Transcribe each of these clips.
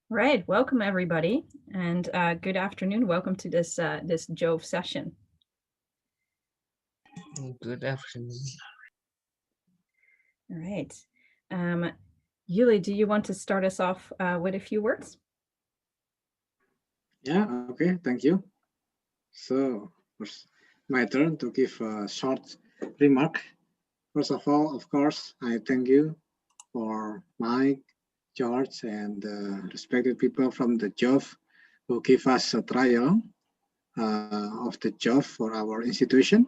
Right, welcome everybody, and good afternoon. Welcome to this JoVE session. Good afternoon. All right, um, Yuli, do you want to start us off with a few words? Yeah, okay, thank you. So, it's my turn to give a short remark. First of all, of course, I thank you for Mike, George, and the respected people from the JoVE who give us a trial of the JoVE for our institution.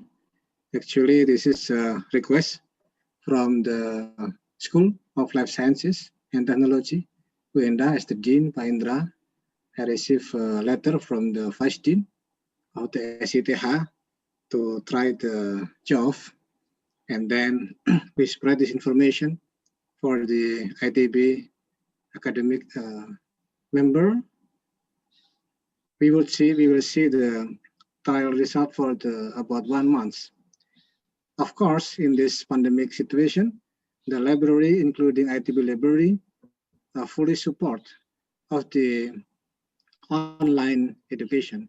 Actually, this is a request from the School of Life Sciences and Technology, UNDA as the Dean, Pak Indra. I received a letter from the Vice Dean of the SITH to try the JoVE, and then we spread this information for the ITB academic member. We will see the trial result for the about 1 month. Of course, in this pandemic situation, the library, including ITB library, fully support of the online education.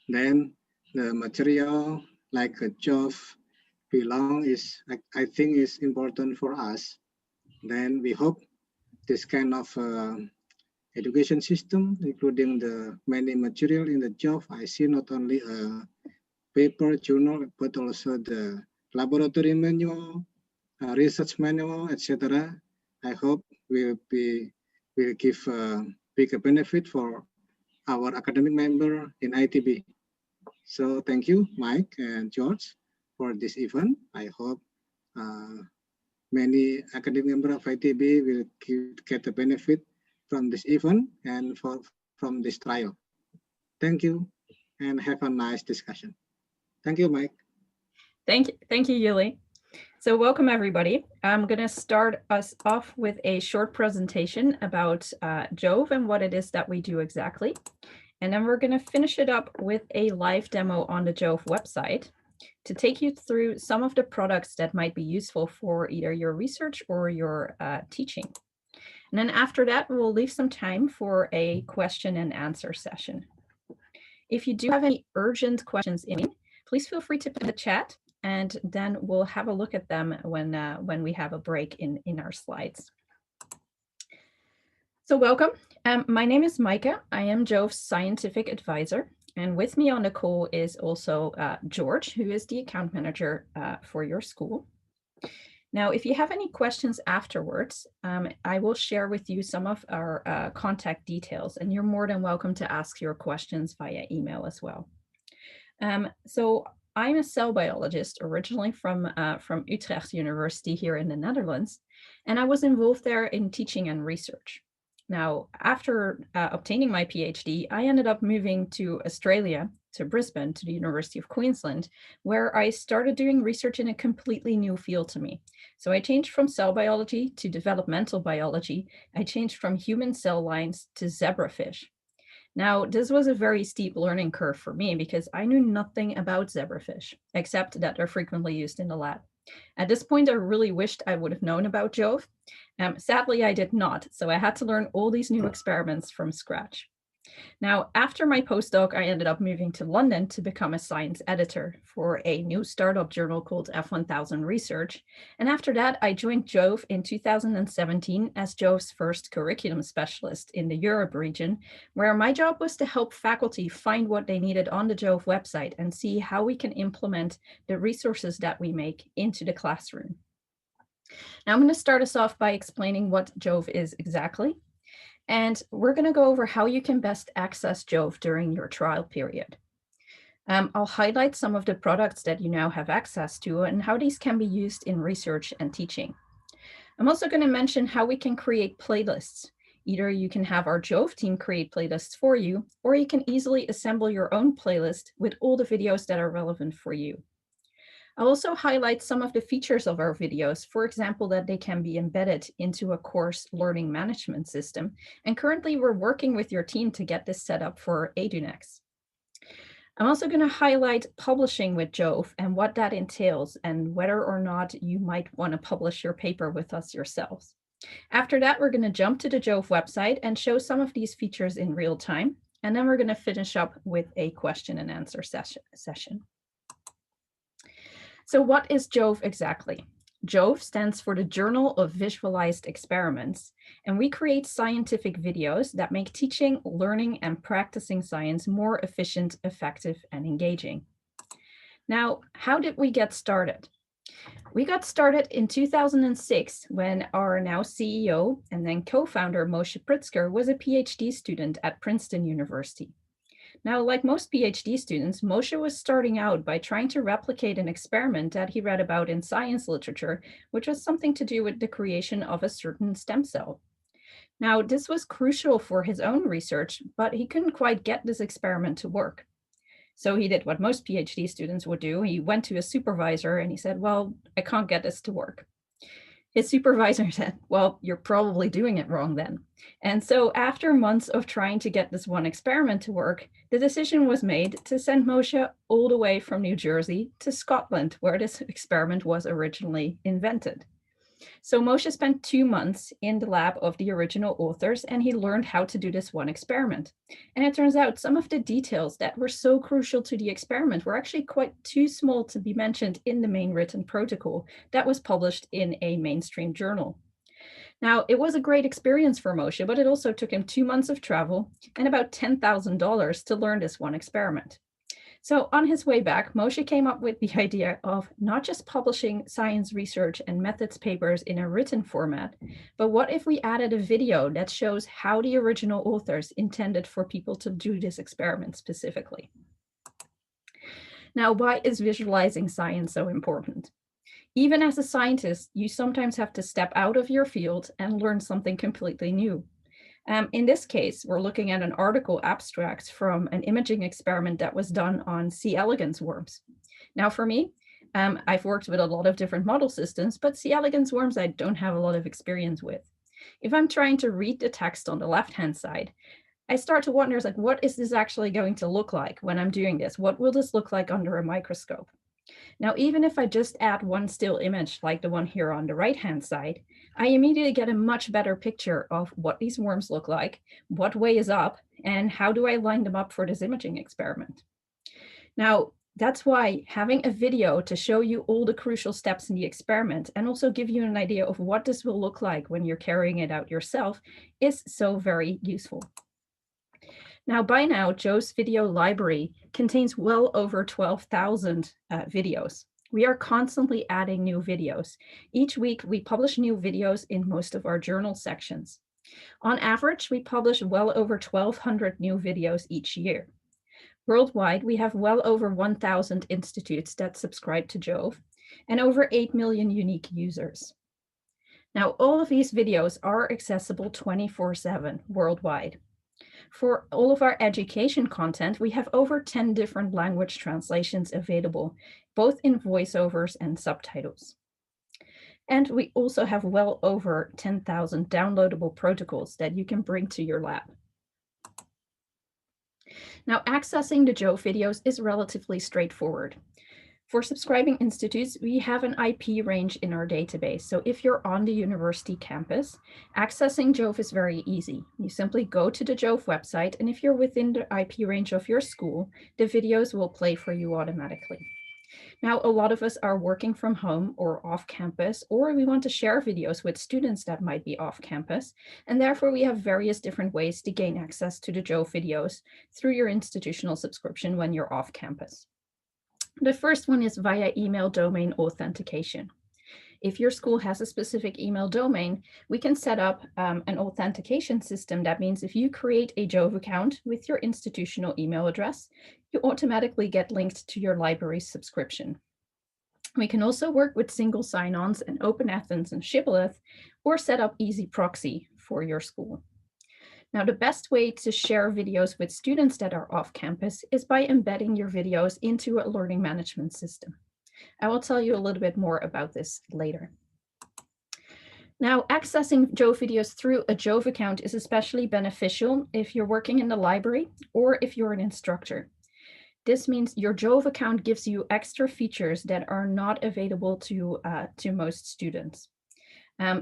Then the material like a JoVE belong is I think is important for us. Then we hope this kind of education system, including the many material in the JoVE, I see not only a paper journal, but also the laboratory manual, research manual, etc. I hope will give a bigger benefit for our academic member in ITB. So thank you, Mike and George, for this event. I hope uh, many academic members of ITB will get the benefit from this event and from this trial. Thank you and have a nice discussion. Thank you, Mike. Thank you, Yuli. So welcome everybody. I'm going to start us off with a short presentation about JoVE and what it is that we do exactly. And then we're going to finish it up with a live demo on the JoVE website to take you through some of the products that might be useful for either your research or your teaching. And then after that, we'll leave some time for a question and answer session. If you do have any urgent questions in, please feel free to put in the chat, and then we'll have a look at them when we have a break in our slides. So welcome. My name is Micah. I am JoVE's scientific advisor. And with me on the call is also George, who is the account manager for your school. Now, if you have any questions afterwards, I will share with you some of our contact details, and you're more than welcome to ask your questions via email as well. So I'm a cell biologist originally from Utrecht University here in the Netherlands, and I was involved there in teaching and research. Now, after obtaining my PhD, I ended up moving to Australia, to Brisbane, to the University of Queensland, where I started doing research in a completely new field to me. So I changed from cell biology to developmental biology. I changed from human cell lines to zebrafish. Now, this was a very steep learning curve for me because I knew nothing about zebrafish, except that they're frequently used in the lab. At this point, I really wished I would have known about JoVE. Sadly, I did not, so I had to learn all these new experiments from scratch. Now, after my postdoc, I ended up moving to London to become a science editor for a new startup journal called F1000 Research. And after that, I joined JoVE in 2017 as JoVE's first curriculum specialist in the Europe region, where my job was to help faculty find what they needed on the JoVE website and see how we can implement the resources that we make into the classroom. Now, I'm going to start us off by explaining what JoVE is exactly. And we're going to go over how you can best access JoVE during your trial period. I'll highlight some of the products that you now have access to and how these can be used in research and teaching. I'm also going to mention how we can create playlists. Either you can have our JoVE team create playlists for you, or you can easily assemble your own playlist with all the videos that are relevant for you. I'll also highlight some of the features of our videos, for example, that they can be embedded into a course learning management system. And currently we're working with your team to get this set up for EduNext. I'm also going to highlight publishing with JoVE and what that entails and whether or not you might want to publish your paper with us yourselves. After that, we're going to jump to the JoVE website and show some of these features in real time. And then we're going to finish up with a question and answer session. So what is JoVE exactly? JoVE stands for the Journal of Visualized Experiments, and we create scientific videos that make teaching, learning, and practicing science more efficient, effective, and engaging. Now, how did we get started? We got started in 2006 when our now CEO and then co-founder Moshe Pritzker was a PhD student at Princeton University. Now, like most PhD students, Moshe was starting out by trying to replicate an experiment that he read about in science literature, which was something to do with the creation of a certain stem cell. Now, this was crucial for his own research, but he couldn't quite get this experiment to work. So he did what most PhD students would do. He went to a supervisor and he said, well, I can't get this to work. His supervisor said, well, you're probably doing it wrong then. And so after months of trying to get this one experiment to work, the decision was made to send Moshe all the way from New Jersey to Scotland, where this experiment was originally invented. So Moshe spent 2 months in the lab of the original authors, and he learned how to do this one experiment. And it turns out some of the details that were so crucial to the experiment were actually quite too small to be mentioned in the main written protocol that was published in a mainstream journal. Now, it was a great experience for Moshe, but it also took him 2 months of travel and about $10,000 to learn this one experiment. So on his way back, Moshe came up with the idea of not just publishing science research and methods papers in a written format, but what if we added a video that shows how the original authors intended for people to do this experiment specifically? Now, why is visualizing science so important? Even as a scientist, you sometimes have to step out of your field and learn something completely new. In this case, we're looking at an article abstract from an imaging experiment that was done on C. elegans worms. Now for me, I've worked with a lot of different model systems, but C. elegans worms I don't have a lot of experience with. If I'm trying to read the text on the left-hand side, I start to wonder, like, what is this actually going to look like when I'm doing this? What will this look like under a microscope? Now, even if I just add one still image like the one here on the right-hand side, I immediately get a much better picture of what these worms look like, what way is up, and how do I line them up for this imaging experiment. Now, that's why having a video to show you all the crucial steps in the experiment and also give you an idea of what this will look like when you're carrying it out yourself is so very useful. Now, by now, JoVE's video library contains well over 12,000 videos. We are constantly adding new videos. Each week, we publish new videos in most of our journal sections. On average, we publish well over 1,200 new videos each year. Worldwide, we have well over 1,000 institutes that subscribe to JoVE and over 8 million unique users. Now, all of these videos are accessible 24/7 worldwide. For all of our education content, we have over 10 different language translations available, both in voiceovers and subtitles. And we also have well over 10,000 downloadable protocols that you can bring to your lab. Now, accessing the JoVE videos is relatively straightforward. For subscribing institutes, we have an IP range in our database. So if you're on the university campus, accessing JoVE is very easy. You simply go to the JoVE website, and if you're within the IP range of your school, the videos will play for you automatically. Now, a lot of us are working from home or off campus, or we want to share videos with students that might be off campus. And therefore, we have various different ways to gain access to the JoVE videos through your institutional subscription when you're off campus. The first one is via email domain authentication. If your school has a specific email domain, we can set up an authentication system. That means if you create a JoVE account with your institutional email address, you automatically get linked to your library's subscription. We can also work with single sign-ons and Open Athens and Shibboleth, or set up easy proxy for your school. Now, the best way to share videos with students that are off campus is by embedding your videos into a learning management system. I will tell you a little bit more about this later. Now, accessing JoVE videos through a JoVE account is especially beneficial if you're working in the library or if you're an instructor. This means your JoVE account gives you extra features that are not available to most students.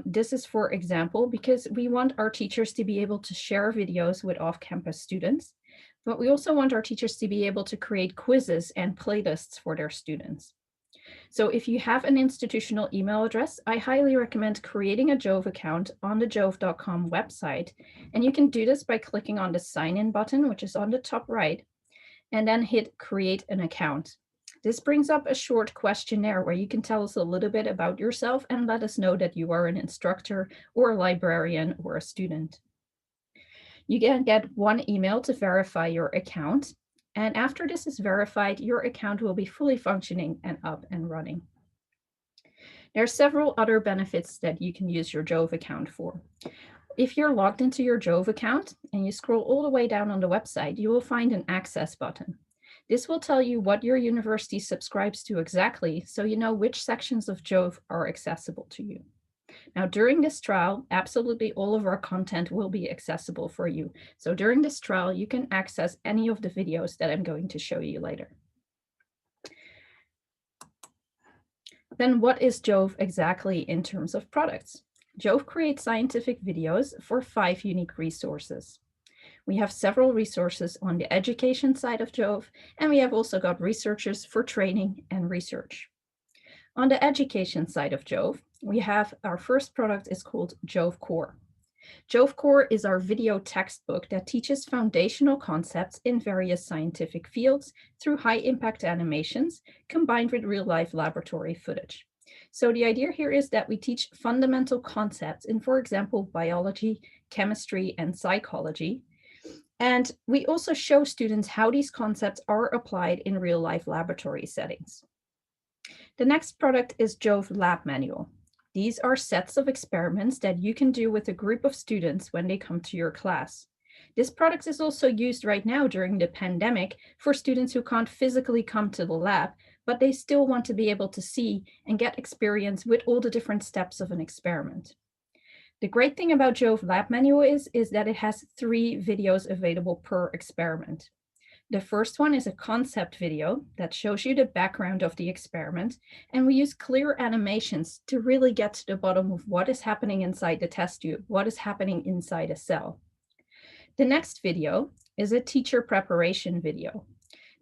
This is, for example, because we want our teachers to be able to share videos with off-campus students, but we also want our teachers to be able to create quizzes and playlists for their students. So if you have an institutional email address, I highly recommend creating a JoVE account on the jove.com website. And you can do this by clicking on the sign in button, which is on the top right, and then hit create an account. This brings up a short questionnaire where you can tell us a little bit about yourself and let us know that you are an instructor or a librarian or a student. You can get one email to verify your account. And after this is verified, your account will be fully functioning and up and running. There are several other benefits that you can use your JoVE account for. If you're logged into your JoVE account and you scroll all the way down on the website, you will find an access button. This will tell you what your university subscribes to exactly, so you know which sections of JoVE are accessible to you. Now, during this trial, absolutely all of our content will be accessible for you. So during this trial, you can access any of the videos that I'm going to show you later. Then what is JoVE exactly in terms of products? JoVE creates scientific videos for 5 unique resources. We have several resources on the education side of JoVE, and we have also got researchers for training and research. On the education side of JoVE, we have our first product is called JoVE Core. JoVE Core is our video textbook that teaches foundational concepts in various scientific fields through high-impact animations combined with real-life laboratory footage. So the idea here is that we teach fundamental concepts in, for example, biology, chemistry, and psychology. And we also show students how these concepts are applied in real-life laboratory settings. The next product is JoVE Lab Manual. These are sets of experiments that you can do with a group of students when they come to your class. This product is also used right now during the pandemic for students who can't physically come to the lab, but they still want to be able to see and get experience with all the different steps of an experiment. The great thing about JoVE Lab Manual is that it has 3 videos available per experiment. The first one is a concept video that shows you the background of the experiment, and we use clear animations to really get to the bottom of what is happening inside the test tube, what is happening inside a cell. The next video is a teacher preparation video.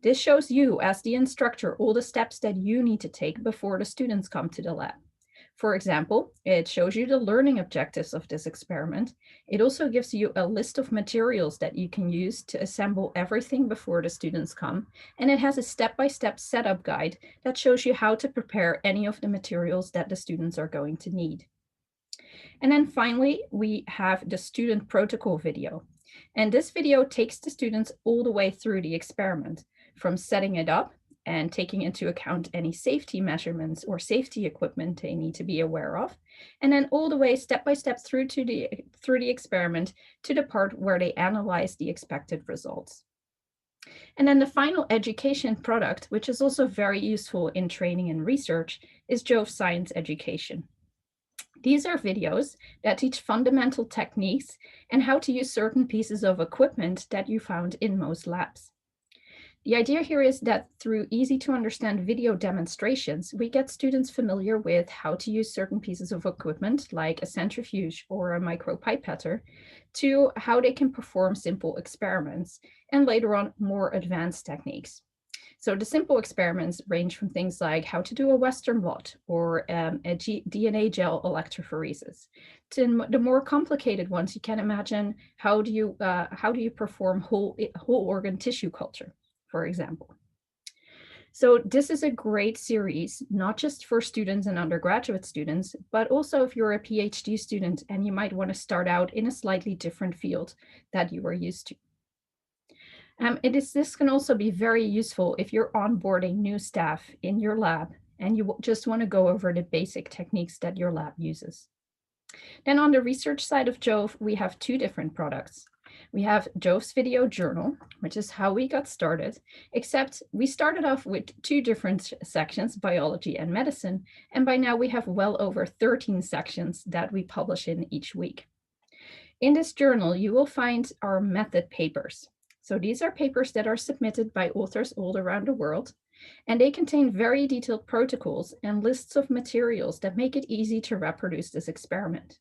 This shows you, as the instructor, all the steps that you need to take before the students come to the lab. For example, it shows you the learning objectives of this experiment. It also gives you a list of materials that you can use to assemble everything before the students come. And it has a step-by-step setup guide that shows you how to prepare any of the materials that the students are going to need. And then finally, we have the student protocol video. And this video takes the students all the way through the experiment, from setting it up and taking into account any safety measurements or safety equipment they need to be aware of, and then all the way step by step through the experiment to the part where they analyze the expected results. And then the final education product, which is also very useful in training and research, is JoVE Science Education. These are videos that teach fundamental techniques and how to use certain pieces of equipment that you found in most labs. The idea here is that through easy to understand video demonstrations, we get students familiar with how to use certain pieces of equipment like a centrifuge or a micropipetter to how they can perform simple experiments and later on more advanced techniques. So the simple experiments range from things like how to do a Western blot or a DNA gel electrophoresis to the more complicated ones. You can imagine how do you perform whole organ tissue culture, for example. So this is a great series, not just for students and undergraduate students, but also if you're a PhD student and you might want to start out in a slightly different field that you are used to. This can also be very useful if you're onboarding new staff in your lab and you just want to go over the basic techniques that your lab uses. Then on the research side of JoVE, we have 2 different products. We have JoVE's Video Journal, which is how we got started, except we started off with 2 different sections, biology and medicine, and by now we have well over 13 sections that we publish in each week. In this journal, you will find our method papers. So these are papers that are submitted by authors all around the world, And they contain very detailed protocols and lists of materials that make it easy to reproduce this experiment.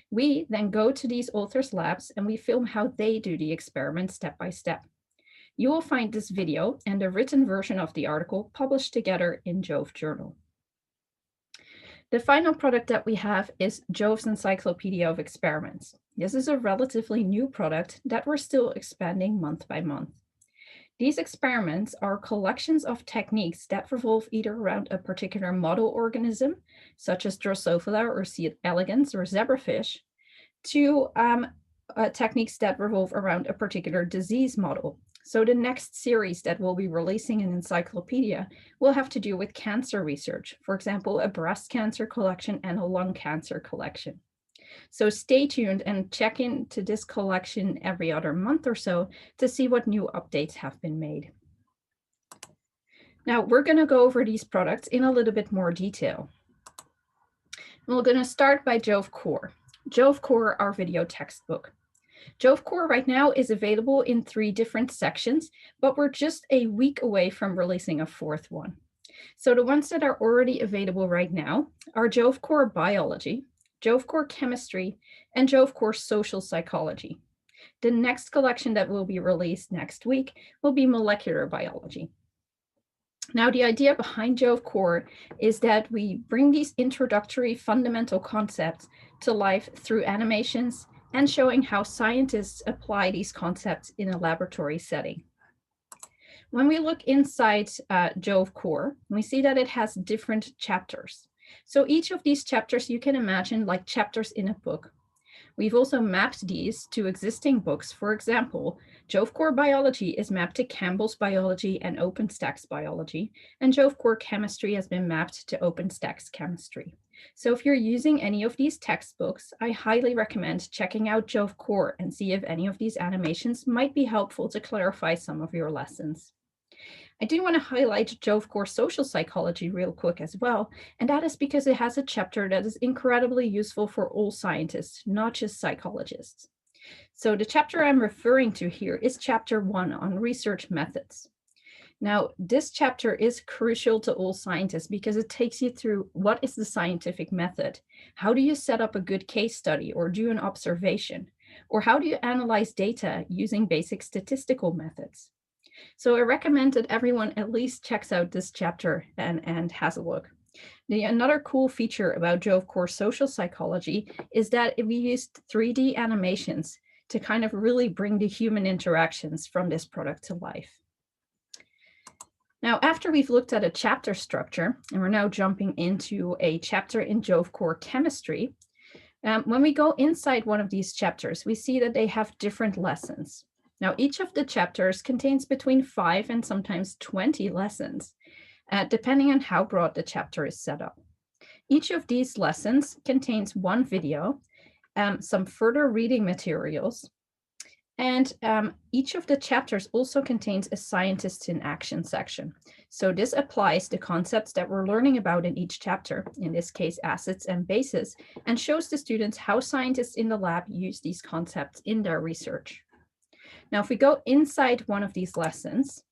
We then go to these authors' labs and we film how they do the experiment step by step. You will find this video and a written version of the article published together in JoVE Journal. The final product that we have is JoVE's Encyclopedia of Experiments. This is a relatively new product that we're still expanding month by month. These experiments are collections of techniques that revolve either around a particular model organism, such as Drosophila or C. elegans or zebrafish, to techniques that revolve around a particular disease model. So the next series that we'll be releasing in Encyclopedia will have to do with cancer research, for example, a breast cancer collection and a lung cancer collection. So stay tuned and check into this collection every other month or so to see what new updates have been made. Now we're going to go over these products in a little bit more detail. We're going to start by JoVE Core. JoVE Core, our video textbook. JoVE Core right now is available in 3 different sections, but we're just a week away from releasing a 4th one. So the ones that are already available right now are JoVE Core Biology, JoVE Core Chemistry, and JoVE Core Social Psychology. The next collection that will be released next week will be Molecular Biology. Now, the idea behind JoVE Core is that we bring these introductory fundamental concepts to life through animations and showing how scientists apply these concepts in a laboratory setting. When we look inside JoVE Core, we see that it has different chapters. So each of these chapters you can imagine like chapters in a book. We've also mapped these to existing books. For example, JoVE Core Biology is mapped to Campbell's Biology and OpenStack's Biology, and JoVE Core Chemistry has been mapped to OpenStack's Chemistry. So if you're using any of these textbooks, I highly recommend checking out JoVE Core and see if any of these animations might be helpful to clarify some of your lessons. I do want to highlight JoVE Core Social Psychology real quick as well, and that is because it has a chapter that is incredibly useful for all scientists, not just psychologists. So the chapter I'm referring to here is chapter 1 on research methods. Now, this chapter is crucial to all scientists because it takes you through what is the scientific method? How do you set up a good case study or do an observation? Or how do you analyze data using basic statistical methods? So I recommend that everyone at least checks out this chapter and has a look. Another cool feature about JoVE Core Social Psychology is that we used 3D animations to kind of really bring the human interactions from this product to life. Now, after we've looked at a chapter structure, and we're now jumping into a chapter in JoVE Core Chemistry, when we go inside one of these chapters, we see that they have different lessons. Now, each of the chapters contains between 5 and sometimes 20 lessons, depending on how broad the chapter is set up. Each of these lessons contains one video, some further reading materials, and each of the chapters also contains a scientists in action section. So this applies the concepts that we're learning about in each chapter, in this case, acids and bases, and shows the students how scientists in the lab use these concepts in their research. Now, if we go inside one of these lessons,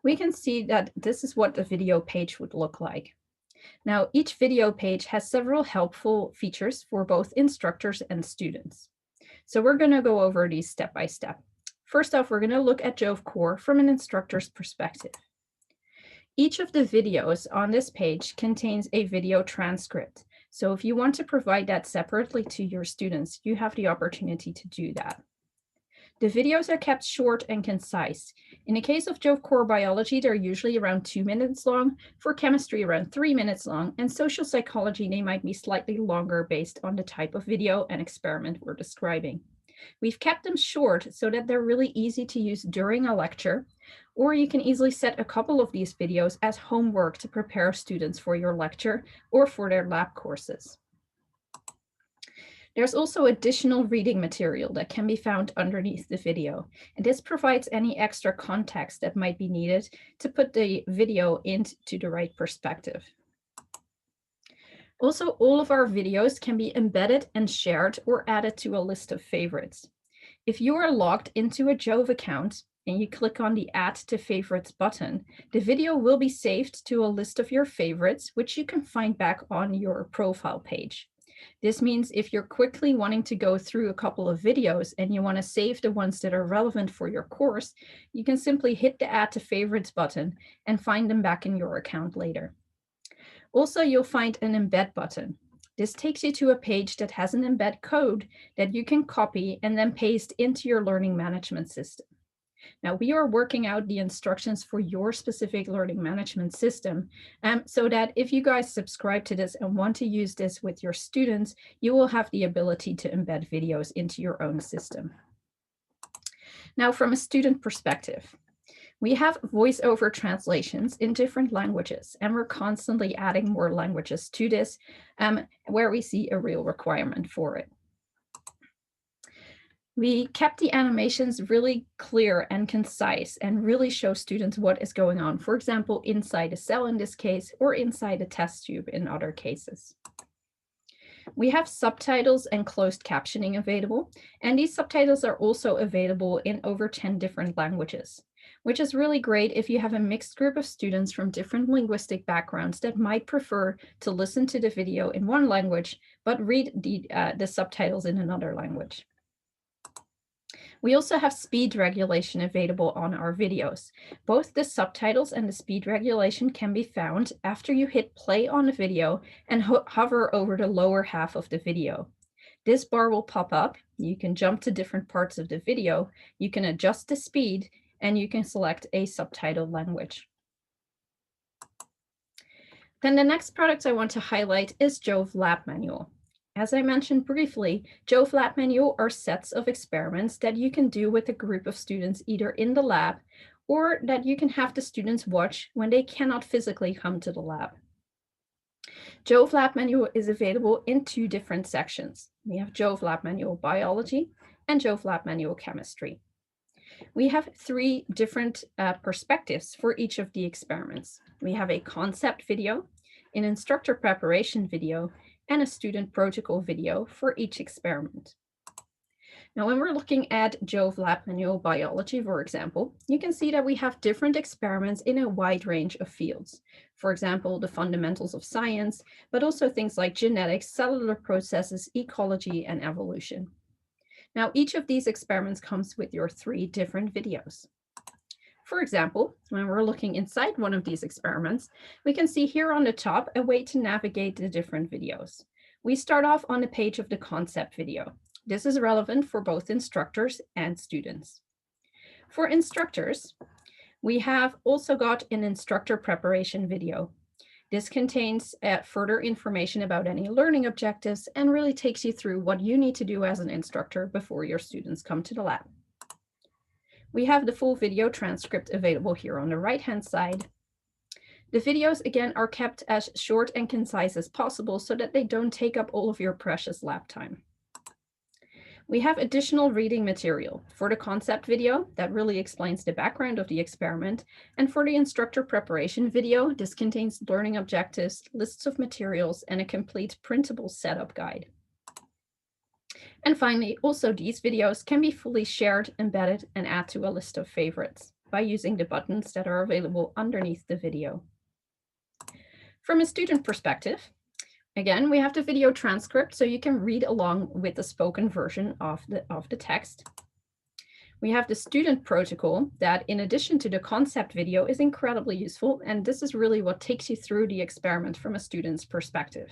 we can see that this is what the video page would look like. Now, each video page has several helpful features for both instructors and students. So we're going to go over these step by step. First off, we're going to look at JoVE Core from an instructor's perspective. Each of the videos on this page contains a video transcript. So if you want to provide that separately to your students, you have the opportunity to do that. The videos are kept short and concise. In the case of JoVE Core Biology, they're usually around 2 minutes long, for chemistry around 3 minutes long, and social psychology, they might be slightly longer based on the type of video and experiment we're describing. We've kept them short so that they're really easy to use during a lecture, or you can easily set a couple of these videos as homework to prepare students for your lecture or for their lab courses. There's also additional reading material that can be found underneath the video, and this provides any extra context that might be needed to put the video into the right perspective. Also, all of our videos can be embedded and shared or added to a list of favorites. If you are logged into a JoVE account, and you click on the Add to Favorites button, the video will be saved to a list of your favorites, which you can find back on your profile page. This means if you're quickly wanting to go through a couple of videos and you want to save the ones that are relevant for your course, you can simply hit the Add to Favorites button and find them back in your account later. Also, you'll find an embed button. This takes you to a page that has an embed code that you can copy and then paste into your learning management system. Now, we are working out the instructions for your specific learning management system, so that if you guys subscribe to this and want to use this with your students, you will have the ability to embed videos into your own system. Now, from a student perspective, we have voice-over translations in different languages, and we're constantly adding more languages to this, where we see a real requirement for it. We kept the animations really clear and concise and really show students what is going on, for example, inside a cell in this case, or inside a test tube in other cases. We have subtitles and closed captioning available, and these subtitles are also available in over 10 different languages, which is really great if you have a mixed group of students from different linguistic backgrounds that might prefer to listen to the video in one language, but read the subtitles in another language. We also have speed regulation available on our videos. Both the subtitles and the speed regulation can be found after you hit play on the video and hover over the lower half of the video. This bar will pop up. You can jump to different parts of the video. You can adjust the speed, and you can select a subtitle language. Then the next product I want to highlight is JoVE Lab Manual. As I mentioned briefly, JoVE Lab Manual are sets of experiments that you can do with a group of students either in the lab or that you can have the students watch when they cannot physically come to the lab. JoVE Lab Manual is available in two different sections. We have JoVE Lab Manual Biology and JoVE Lab Manual Chemistry. We have three different perspectives for each of the experiments. We have a concept video, an instructor preparation video, and a student protocol video for each experiment. Now, when we're looking at JoVE Lab Manual Biology, for example, you can see that we have different experiments in a wide range of fields. For example, the fundamentals of science, but also things like genetics, cellular processes, ecology, and evolution. Now, each of these experiments comes with your three different videos. For example, when we're looking inside one of these experiments, we can see here on the top a way to navigate the different videos. We start off on the page of the concept video. This is relevant for both instructors and students. For instructors, we have also got an instructor preparation video. This contains further information about any learning objectives and really takes you through what you need to do as an instructor before your students come to the lab. We have the full video transcript available here on the right-hand side. The videos, again, are kept as short and concise as possible so that they don't take up all of your precious lab time. We have additional reading material for the concept video that really explains the background of the experiment, and for the instructor preparation video, this contains learning objectives, lists of materials, and a complete printable setup guide. And finally, also these videos can be fully shared, embedded, and add to a list of favorites by using the buttons that are available underneath the video. From a student perspective, again, we have the video transcript so you can read along with the spoken version of the text. We have the student protocol that, in addition to the concept video, is incredibly useful, and this is really what takes you through the experiment from a student's perspective.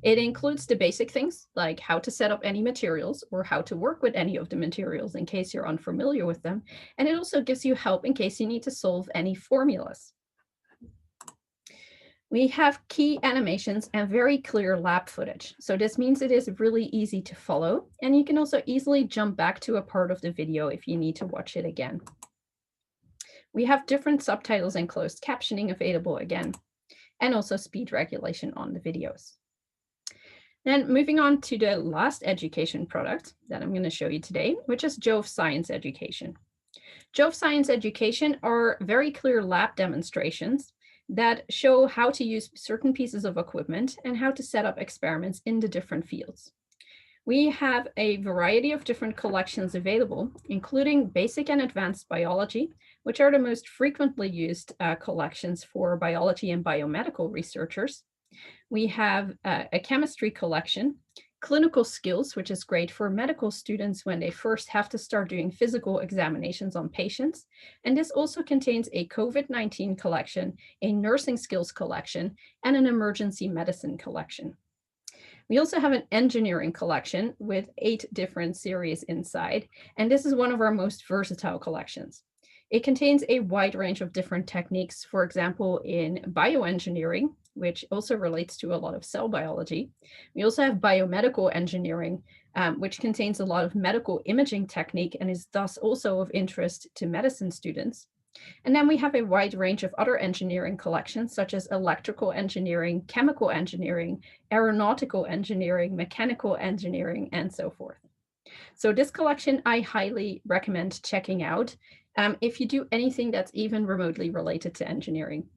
It includes the basic things like how to set up any materials or how to work with any of the materials in case you're unfamiliar with them, and it also gives you help in case you need to solve any formulas. We have key animations and very clear lab footage. So this means it is really easy to follow, and you can also easily jump back to a part of the video if you need to watch it again. We have different subtitles and closed captioning available again, and also speed regulation on the videos. Then moving on to the last education product that I'm going to show you today, which is JoVE Science Education. JoVE Science Education are very clear lab demonstrations that show how to use certain pieces of equipment and how to set up experiments in the different fields. We have a variety of different collections available, including basic and advanced biology, which are the most frequently used collections for biology and biomedical researchers. We have a chemistry collection, clinical skills, which is great for medical students when they first have to start doing physical examinations on patients. And this also contains a COVID-19 collection, a nursing skills collection, and an emergency medicine collection. We also have an engineering collection with 8 different series inside, and this is one of our most versatile collections. It contains a wide range of different techniques, for example, in bioengineering, which also relates to a lot of cell biology. We also have biomedical engineering, which contains a lot of medical imaging technique and is thus also of interest to medicine students. And then we have a wide range of other engineering collections, such as electrical engineering, chemical engineering, aeronautical engineering, mechanical engineering, and so forth. So this collection I highly recommend checking out if you do anything that's even remotely related to engineering.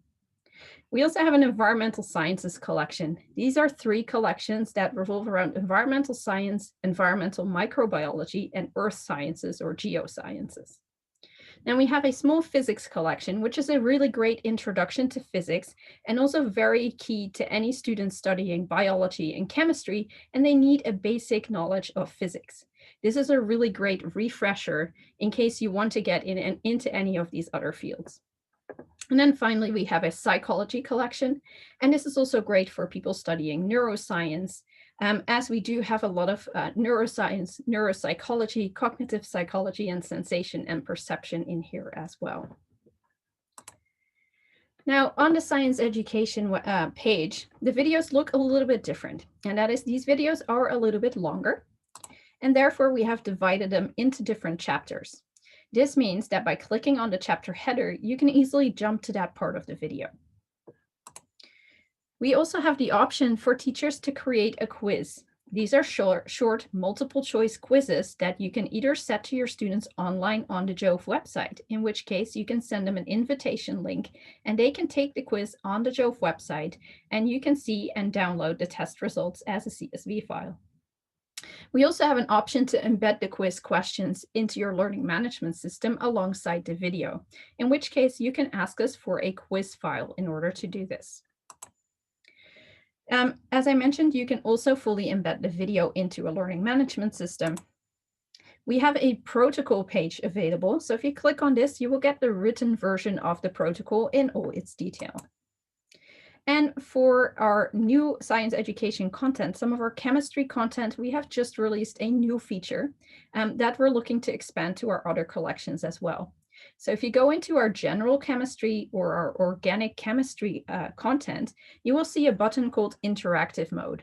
We also have an environmental sciences collection. These are 3 collections that revolve around environmental science, environmental microbiology, and earth sciences or geosciences. Then we have a small physics collection, which is a really great introduction to physics and also very key to any student studying biology and chemistry, and they need a basic knowledge of physics. This is a really great refresher in case you want to get in and into any of these other fields. And then finally, we have a psychology collection, and this is also great for people studying neuroscience, as we do have a lot of neuroscience, neuropsychology, cognitive psychology, and sensation and perception in here as well. Now, on the science education page, the videos look a little bit different, and that is these videos are a little bit longer, and therefore we have divided them into different chapters. This means that by clicking on the chapter header, you can easily jump to that part of the video. We also have the option for teachers to create a quiz. These are short multiple choice quizzes that you can either set to your students online on the JoVE website, in which case you can send them an invitation link and they can take the quiz on the JoVE website and you can see and download the test results as a CSV file. We also have an option to embed the quiz questions into your learning management system alongside the video, in which case you can ask us for a quiz file in order to do this. As I mentioned, you can also fully embed the video into a learning management system. We have a protocol page available. So if you click on this, you will get the written version of the protocol in all its detail. And for our new science education content, some of our chemistry content, we have just released a new feature that we're looking to expand to our other collections as well. So if you go into our general chemistry or our organic chemistry content, you will see a button called interactive mode.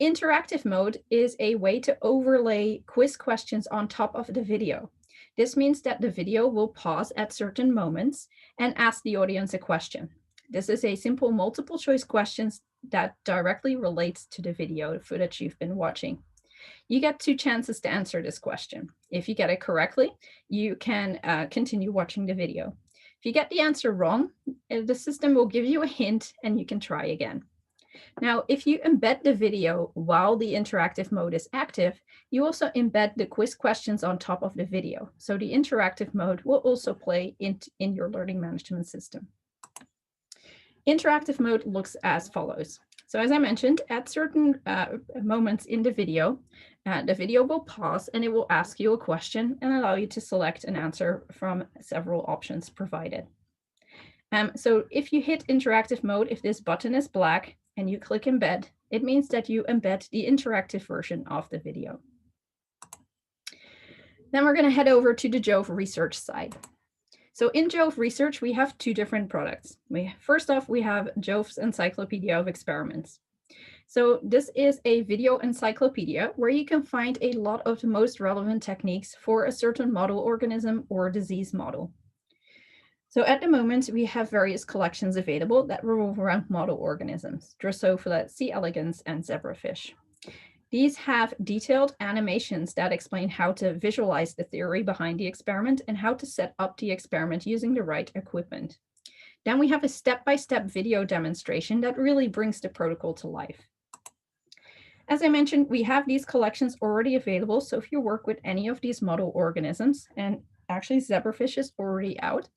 Interactive mode is a way to overlay quiz questions on top of the video. This means that the video will pause at certain moments and ask the audience a question. This is a simple multiple choice questions that directly relates to the video footage you've been watching. You get 2 chances to answer this question. If you get it correctly, you can continue watching the video. If you get the answer wrong, the system will give you a hint and you can try again. Now, if you embed the video while the interactive mode is active, you also embed the quiz questions on top of the video. So the interactive mode will also play in your learning management system. Interactive mode looks as follows. So as I mentioned, at certain moments in the video will pause and it will ask you a question and allow you to select an answer from several options provided. So if you hit interactive mode, if this button is black and you click embed, it means that you embed the interactive version of the video. Then we're going to head over to the JoVE research side. So in JoVE Research, we have 2 different products. First off, we have JoVE's Encyclopedia of Experiments. So this is a video encyclopedia where you can find a lot of the most relevant techniques for a certain model organism or disease model. So at the moment, we have various collections available that revolve around model organisms, Drosophila, C. elegans, and zebrafish. These have detailed animations that explain how to visualize the theory behind the experiment and how to set up the experiment using the right equipment. Then we have a step-by-step video demonstration that really brings the protocol to life. As I mentioned, we have these collections already available. So if you work with any of these model organisms, and actually zebrafish is already out,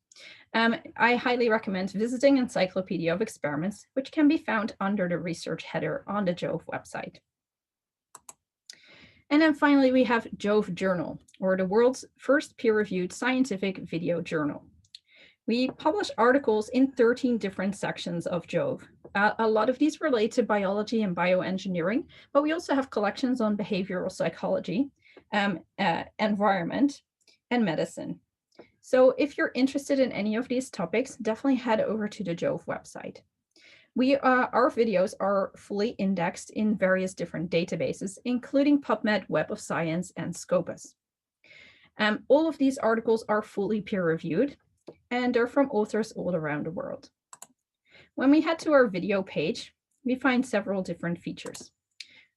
I highly recommend visiting Encyclopedia of Experiments, which can be found under the research header on the JoVE website. And then finally, we have JoVE Journal, or the world's first peer-reviewed scientific video journal. We publish articles in 13 different sections of JoVE. A lot of these relate to biology and bioengineering, but we also have collections on behavioral psychology, environment, and medicine. So if you're interested in any of these topics, definitely head over to the JoVE website. Our videos are fully indexed in various different databases, including PubMed, Web of Science, and Scopus. All of these articles are fully peer-reviewed, and they're from authors all around the world. When we head to our video page, we find several different features.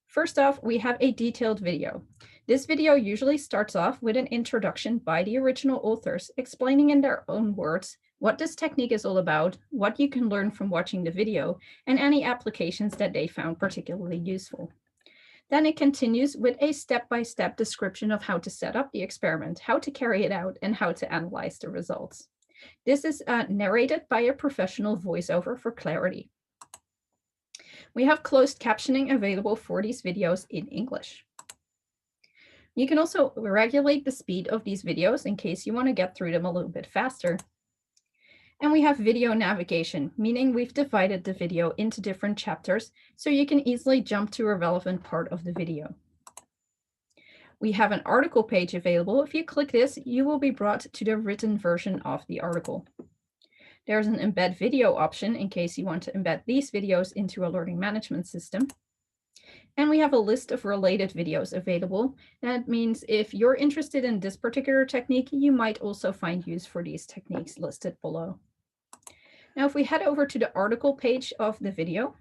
First off, we have a detailed video. This video usually starts off with an introduction by the original authors, explaining in their own words what this technique is all about, what you can learn from watching the video, and any applications that they found particularly useful. Then it continues with a step-by-step description of how to set up the experiment, how to carry it out, and how to analyze the results. This is narrated by a professional voiceover for clarity. We have closed captioning available for these videos in English. You can also regulate the speed of these videos in case you want to get through them a little bit faster. And we have video navigation, meaning we've divided the video into different chapters so you can easily jump to a relevant part of the video. We have an article page available. If you click this, you will be brought to the written version of the article. There's an embed video option in case you want to embed these videos into a learning management system. And we have a list of related videos available. That means if you're interested in this particular technique, you might also find use for these techniques listed below. Now, if we head over to the article page of the video,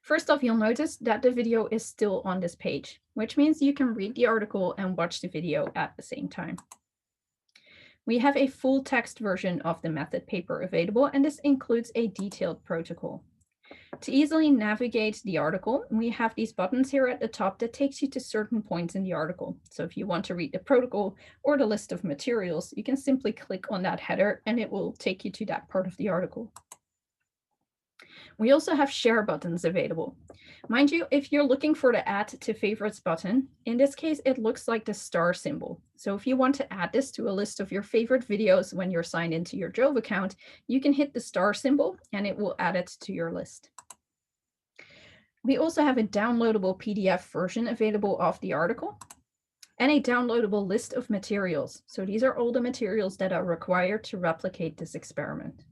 first off, you'll notice that the video is still on this page, which means you can read the article and watch the video at the same time. We have a full text version of the method paper available, and this includes a detailed protocol. To easily navigate the article, we have these buttons here at the top that takes you to certain points in the article. So if you want to read the protocol or the list of materials, you can simply click on that header and it will take you to that part of the article. We also have share buttons available. Mind you, if you're looking for the add to favorites button, in this case, it looks like the star symbol. So if you want to add this to a list of your favorite videos when you're signed into your JoVE account, you can hit the star symbol and it will add it to your list. We also have a downloadable PDF version available of the article and a downloadable list of materials. So these are all the materials that are required to replicate this experiment.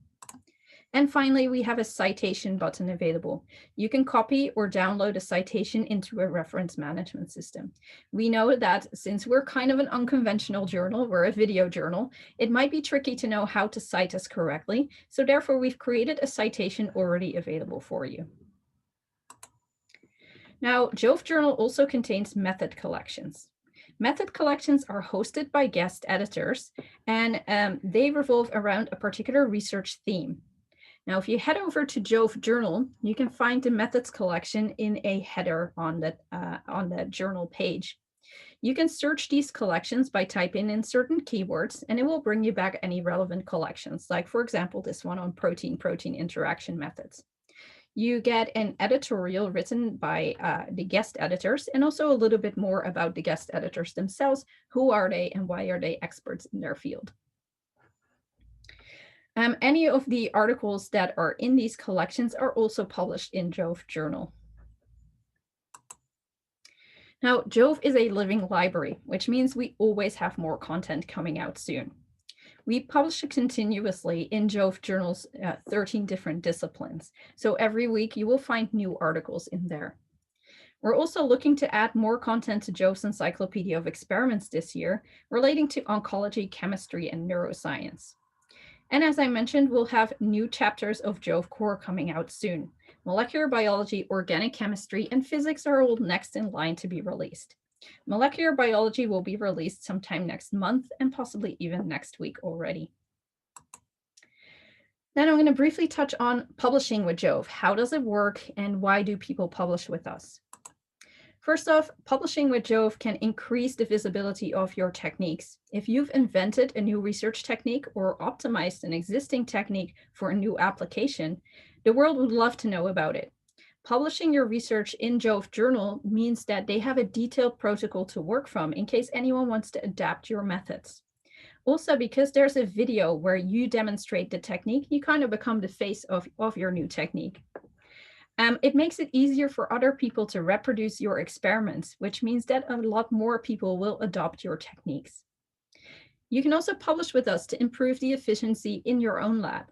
And finally, we have a citation button available. You can copy or download a citation into a reference management system. We know that since we're kind of an unconventional journal, we're a video journal, it might be tricky to know how to cite us correctly. So therefore, we've created a citation already available for you. Now, JoVE Journal also contains method collections. Method collections are hosted by guest editors, and they revolve around a particular research theme. Now, if you head over to JoVE Journal, you can find the methods collection in a header on the journal page. You can search these collections by typing in certain keywords, and it will bring you back any relevant collections, like, for example, this one on protein-protein interaction methods. You get an editorial written by the guest editors, and also a little bit more about the guest editors themselves. Who are they and why are they experts in their field? Any of the articles that are in these collections are also published in JoVE Journal. Now, JoVE is a living library, which means we always have more content coming out soon. We publish continuously in JoVE Journal's 13 different disciplines. So every week you will find new articles in there. We're also looking to add more content to JoVE's Encyclopedia of Experiments this year relating to oncology, chemistry, and neuroscience. And as I mentioned, we'll have new chapters of JoVE Core coming out soon. Molecular biology, organic chemistry, and physics are all next in line to be released. Molecular biology will be released sometime next month and possibly even next week already. Then I'm going to briefly touch on publishing with JoVE. How does it work and why do people publish with us? First off, publishing with JoVE can increase the visibility of your techniques. If you've invented a new research technique or optimized an existing technique for a new application, the world would love to know about it. Publishing your research in JoVE journal means that they have a detailed protocol to work from in case anyone wants to adapt your methods. Also, because there's a video where you demonstrate the technique, you kind of become the face of your new technique. It makes it easier for other people to reproduce your experiments, which means that a lot more people will adopt your techniques. You can also publish with us to improve the efficiency in your own lab.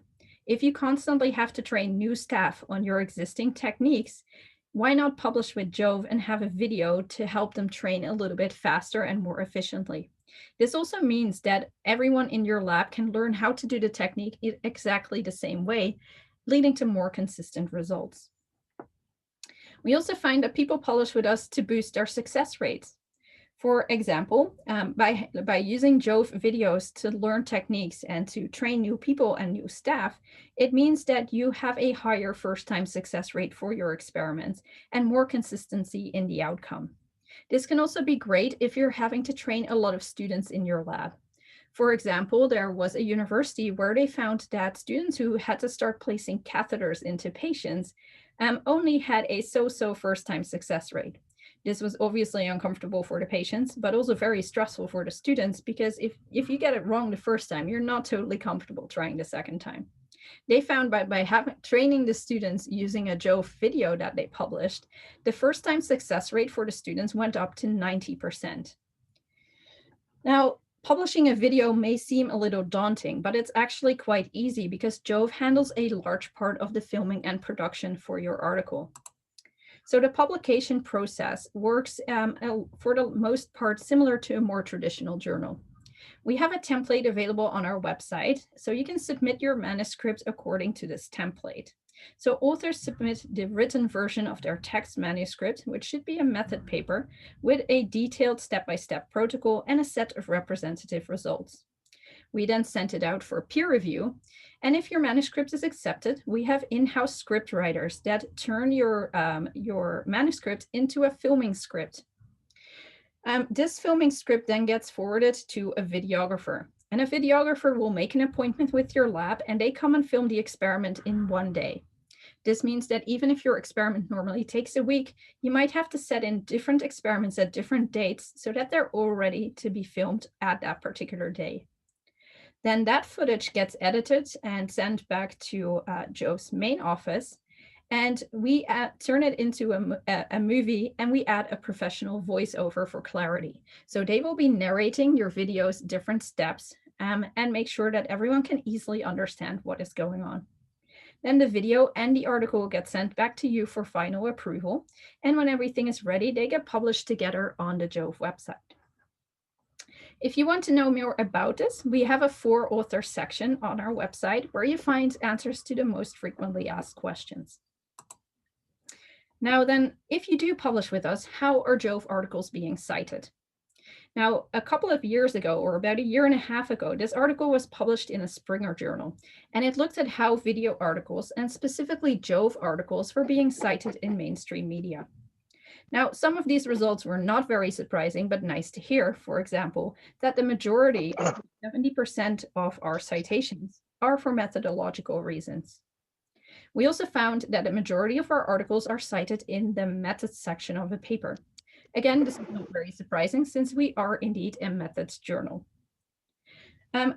If you constantly have to train new staff on your existing techniques, why not publish with JoVE and have a video to help them train a little bit faster and more efficiently? This also means that everyone in your lab can learn how to do the technique in exactly the same way, leading to more consistent results. We also find that people publish with us to boost their success rates. For example, by using JoVE videos to learn techniques and to train new people and new staff, it means that you have a higher first-time success rate for your experiments and more consistency in the outcome. This can also be great if you're having to train a lot of students in your lab. For example, there was a university where they found that students who had to start placing catheters into patients only had a so-so first-time success rate. This was obviously uncomfortable for the patients, but also very stressful for the students, because if you get it wrong the first time, you're not totally comfortable trying the second time. They found by training the students using a JoVE video that they published, the first-time success rate for the students went up to 90%. Now, publishing a video may seem a little daunting, but it's actually quite easy because JoVE handles a large part of the filming and production for your article. So the publication process works for the most part similar to a more traditional journal. We have a template available on our website, so you can submit your manuscript according to this template. So authors submit the written version of their text manuscript, which should be a method paper, with a detailed step-by-step protocol and a set of representative results. We then send it out for peer review. And if your manuscript is accepted, we have in-house script writers that turn your manuscript into a filming script. This filming script then gets forwarded to a videographer. And a videographer will make an appointment with your lab and they come and film the experiment in one day. This means that even if your experiment normally takes a week, you might have to set in different experiments at different dates so that they're all ready to be filmed at that particular day. Then that footage gets edited and sent back to JoVE's main office, and we turn it into a movie, and we add a professional voiceover for clarity. So they will be narrating your video's different steps and make sure that everyone can easily understand what is going on. Then the video and the article get sent back to you for final approval. And when everything is ready, they get published together on the JoVE website. If you want to know more about this, we have a for author section on our website where you find answers to the most frequently asked questions. Now then, if you do publish with us, how are JoVE articles being cited? Now, a couple of years ago, or about a year and a half ago, this article was published in a Springer journal, and it looked at how video articles, and specifically JoVE articles, were being cited in mainstream media. Now, some of these results were not very surprising, but nice to hear. For example, that the majority, 70% of our citations, are for methodological reasons. We also found that the majority of our articles are cited in the methods section of a paper. Again, this is not very surprising since we are indeed a methods journal.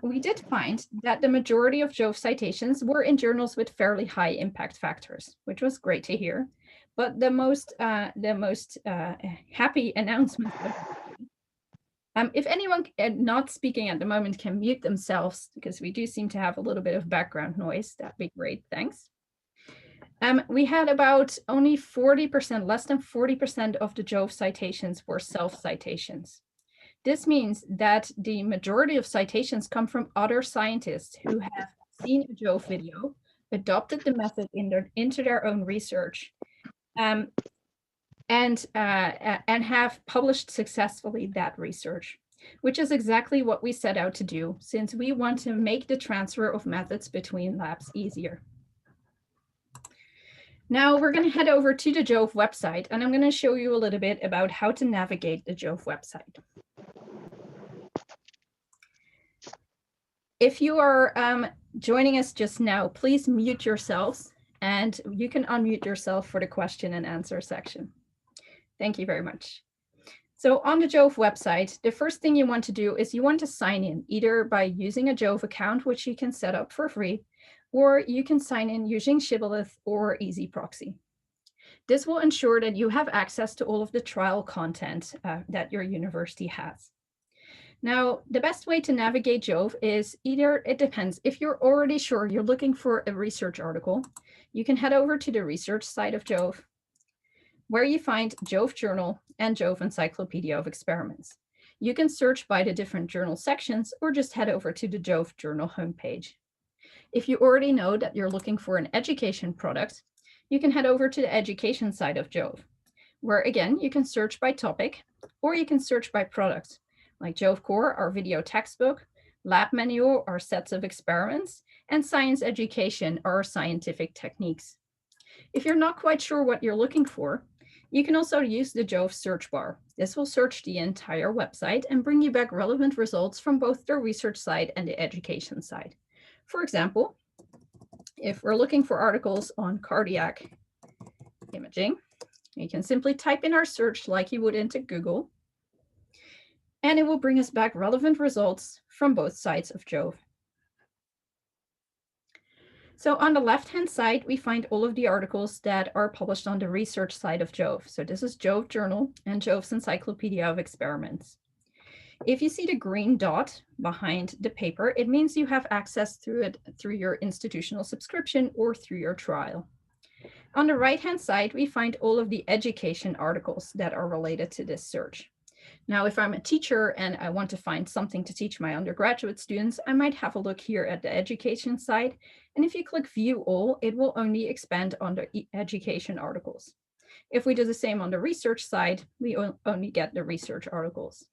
We did find that the majority of JoVE citations were in journals with fairly high impact factors, which was great to hear. But the most happy announcement, if anyone not speaking at the moment can mute themselves, because we do seem to have a little bit of background noise, that'd be great, thanks. We had about only 40%, less than 40% of the JoVE citations were self-citations. This means that the majority of citations come from other scientists who have seen a JoVE video, adopted the method into their own research, and have published successfully that research, which is exactly what we set out to do, since we want to make the transfer of methods between labs easier. Now we're going to head over to the JoVE website, and I'm going to show you a little bit about how to navigate the JoVE website. If you are joining us just now, please mute yourselves, and you can unmute yourself for the question and answer section. Thank you very much. So on the JoVE website, the first thing you want to do is you want to sign in either by using a JoVE account, which you can set up for free, or you can sign in using Shibboleth or Easy Proxy. This will ensure that you have access to all of the trial content that your university has. Now, the best way to navigate JoVE is either, it depends. If you're already sure you're looking for a research article, you can head over to the research side of JoVE, where you find JoVE Journal and JoVE Encyclopedia of Experiments. You can search by the different journal sections or just head over to the JoVE Journal homepage. If you already know that you're looking for an education product, you can head over to the education side of JoVE, where again, you can search by topic or you can search by product, like JoVE Core, our video textbook, Lab Manual, our sets of experiments, and Science Education, our scientific techniques. If you're not quite sure what you're looking for, you can also use the JoVE search bar. This will search the entire website and bring you back relevant results from both the research side and the education side. For example, if we're looking for articles on cardiac imaging, you can simply type in our search like you would into Google, and it will bring us back relevant results from both sides of JoVE. So on the left-hand side, we find all of the articles that are published on the research side of JoVE. So this is JoVE Journal and JoVE's Encyclopedia of Experiments. If you see the green dot behind the paper, it means you have access through it through your institutional subscription or through your trial. On the right-hand side, we find all of the education articles that are related to this search. Now, if I'm a teacher and I want to find something to teach my undergraduate students, I might have a look here at the education side. And if you click View All, it will only expand on the education articles. If we do the same on the research side, we only get the research articles.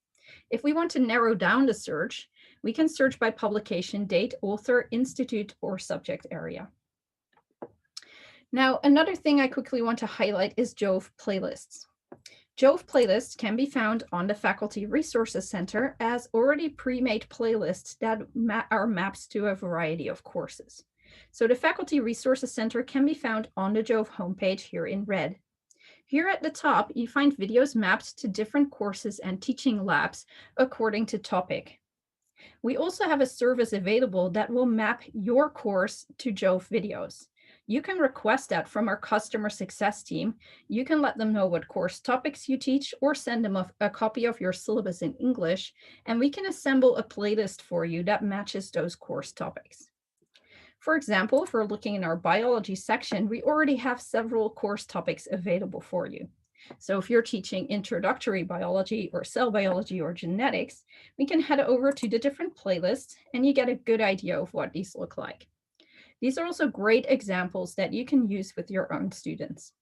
If we want to narrow down the search, we can search by publication date, author, institute, or subject area. Now, another thing I quickly want to highlight is JoVE playlists. JoVE playlists can be found on the Faculty Resources Center as already pre-made playlists that are mapped to a variety of courses. So the Faculty Resources Center can be found on the JoVE homepage here in red. Here at the top, you find videos mapped to different courses and teaching labs according to topic. We also have a service available that will map your course to JoVE videos. You can request that from our customer success team. You can let them know what course topics you teach or send them a copy of your syllabus in English, and we can assemble a playlist for you that matches those course topics. For example, if we're looking in our biology section, we already have several course topics available for you. So if you're teaching introductory biology or cell biology or genetics, we can head over to the different playlists and you get a good idea of what these look like. These are also great examples that you can use with your own students.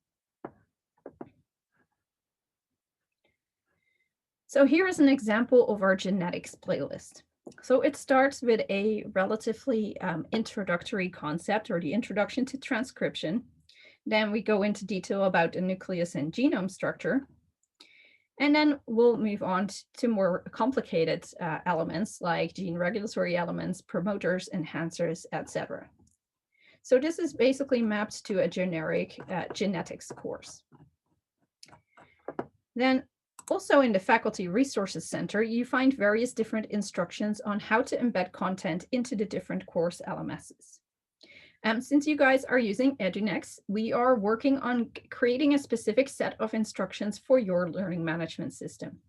So here is an example of our genetics playlist. So it starts with a relatively introductory concept or the introduction to transcription. Then we go into detail about the nucleus and genome structure. And then we'll move on to more complicated elements like gene regulatory elements, promoters, enhancers, etc. So this is basically mapped to a generic genetics course. Then also in the Faculty Resources Center, you find various different instructions on how to embed content into the different course LMSs. Since you guys are using EduNext, we are working on creating a specific set of instructions for your learning management system.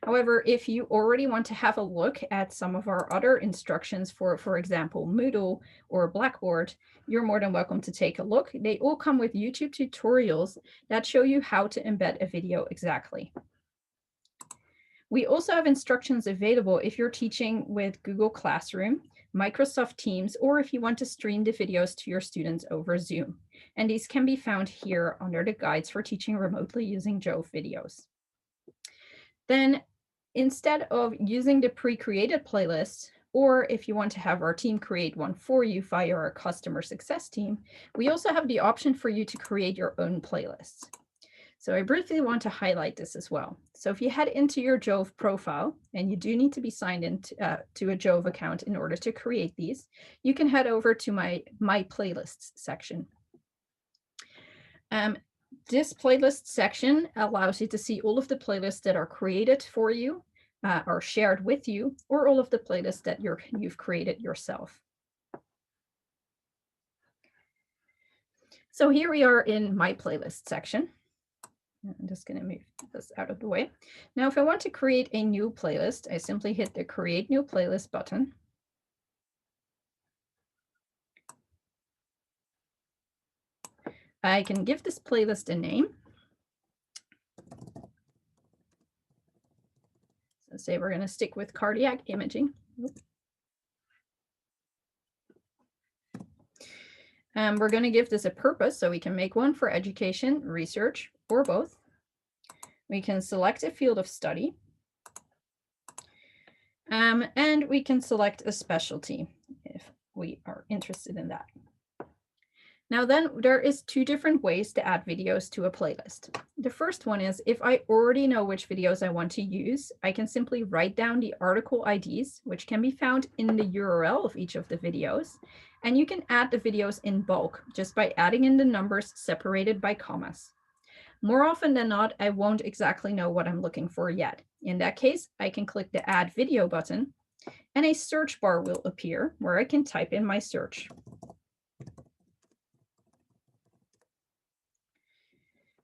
However, if you already want to have a look at some of our other instructions for example, Moodle or Blackboard, you're more than welcome to take a look. They all come with YouTube tutorials that show you how to embed a video exactly. We also have instructions available if you're teaching with Google Classroom, Microsoft Teams, or if you want to stream the videos to your students over Zoom. And these can be found here under the guides for teaching remotely using JoVE videos. Then instead of using the pre-created playlists, or if you want to have our team create one for you via our customer success team, we also have the option for you to create your own playlists. So I briefly want to highlight this as well. So if you head into your JoVE profile, and you do need to be signed in to a JoVE account in order to create these, you can head over to my playlists section. This playlist section allows you to see all of the playlists that are created for you, or shared with you, or all of the playlists that you've created yourself. So here we are in my playlist section. I'm just going to move this out of the way. Now, if I want to create a new playlist, I simply hit the Create New Playlist button. I can give this playlist a name. So say we're going to stick with cardiac imaging. We're going to give this a purpose, so we can make one for education, research, or both. We can select a field of study. And we can select a specialty if we are interested in that. Now then, there is two different ways to add videos to a playlist. The first one is, if I already know which videos I want to use, I can simply write down the article IDs, which can be found in the URL of each of the videos. And you can add the videos in bulk just by adding in the numbers separated by commas. More often than not, I won't exactly know what I'm looking for yet. In that case, I can click the Add Video button, and a search bar will appear where I can type in my search.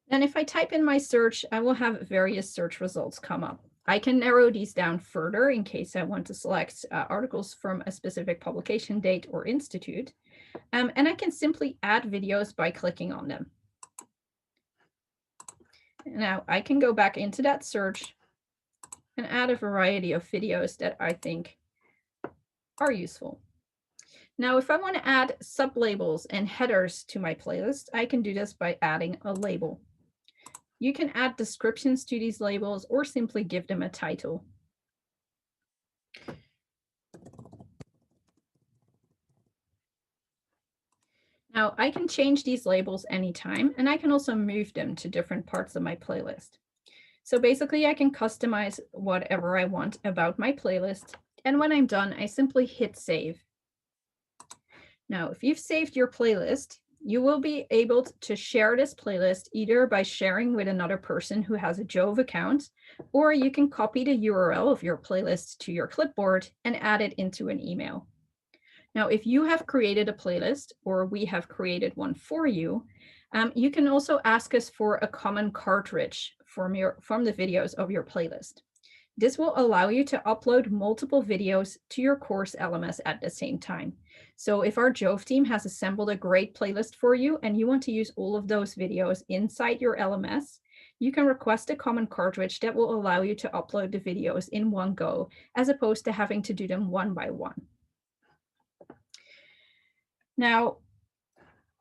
And if I type in my search, I will have various search results come up. I can narrow these down further in case I want to select articles from a specific publication date or institute. And I can simply add videos by clicking on them. Now I can go back into that search and add a variety of videos that I think are useful. Now, if I want to add sublabels and headers to my playlist, I can do this by adding a label. You can add descriptions to these labels or simply give them a title. Now, I can change these labels anytime, and I can also move them to different parts of my playlist. So basically, I can customize whatever I want about my playlist, and when I'm done, I simply hit save. Now, if you've saved your playlist, you will be able to share this playlist either by sharing with another person who has a JoVE account, or you can copy the URL of your playlist to your clipboard and add it into an email. Now, if you have created a playlist, or we have created one for you, you can also ask us for a common cartridge from the videos of your playlist. This will allow you to upload multiple videos to your course LMS at the same time. So if our JoVE team has assembled a great playlist for you and you want to use all of those videos inside your LMS, you can request a common cartridge that will allow you to upload the videos in one go, as opposed to having to do them one by one. Now,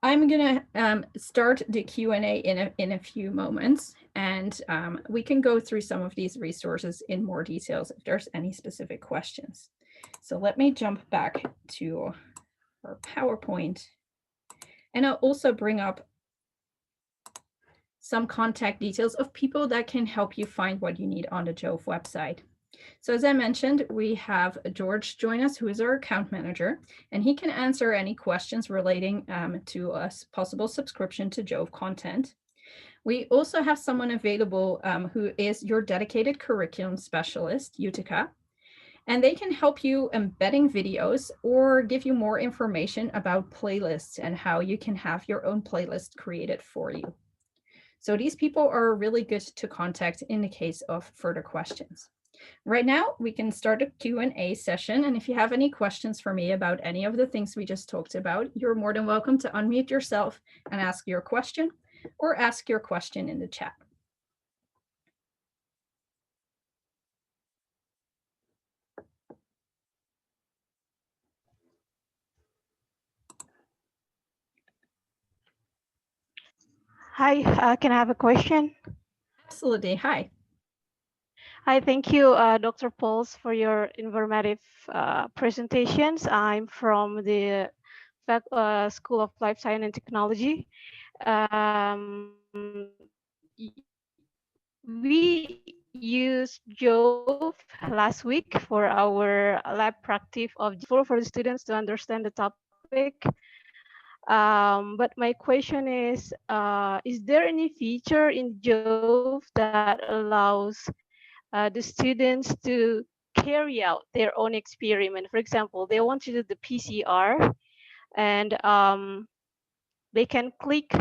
I'm going to start the Q&A in a few moments, and we can go through some of these resources in more details if there's any specific questions. So let me jump back to our PowerPoint, and I'll also bring up some contact details of people that can help you find what you need on the JoVE website. So as I mentioned, we have George join us, who is our account manager, and he can answer any questions relating to a possible subscription to JoVE content. We also have someone available who is your dedicated curriculum specialist, Utica, and they can help you embedding videos or give you more information about playlists and how you can have your own playlist created for you. So these people are really good to contact in the case of further questions. Right now, we can start a Q&A session, and if you have any questions for me about any of the things we just talked about, you're more than welcome to unmute yourself and ask your question, or ask your question in the chat. Hi, can I have a question? Absolutely. Hi. Hi, thank you, Dr. Pauls, for your informative presentations. I'm from the School of Life Science and Technology. We used JoVE last week for our lab practice of for the students to understand the topic. But my question is there any feature in JoVE that allows the students to carry out their own experiment? For example, they want to do the PCR and they can click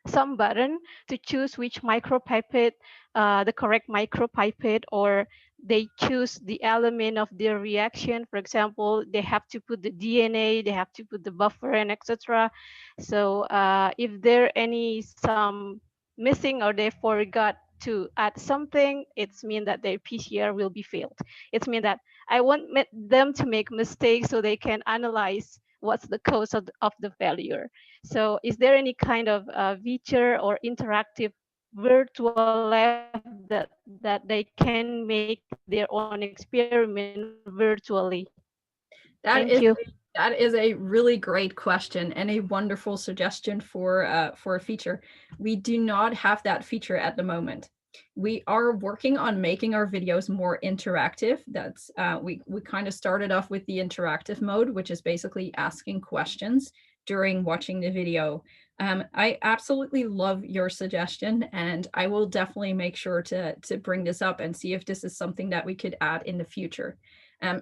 some button to choose which micropipette, the correct micropipette, or they choose the element of their reaction. For example, they have to put the DNA, they have to put the buffer, and etc. So if there any some missing or they forgot to add something, it's mean that their PCR will be failed. It's mean that I want them to make mistakes so they can analyze what's the cause of the failure. So is there any kind of feature or interactive virtual lab that they can make their own experiment virtually? Thank you. That is a really great question and a wonderful suggestion for a feature. We do not have that feature at the moment. We are working on making our videos more interactive. That's we kind of started off with the interactive mode, which is basically asking questions during watching the video. I absolutely love your suggestion, and I will definitely make sure to bring this up and see if this is something that we could add in the future.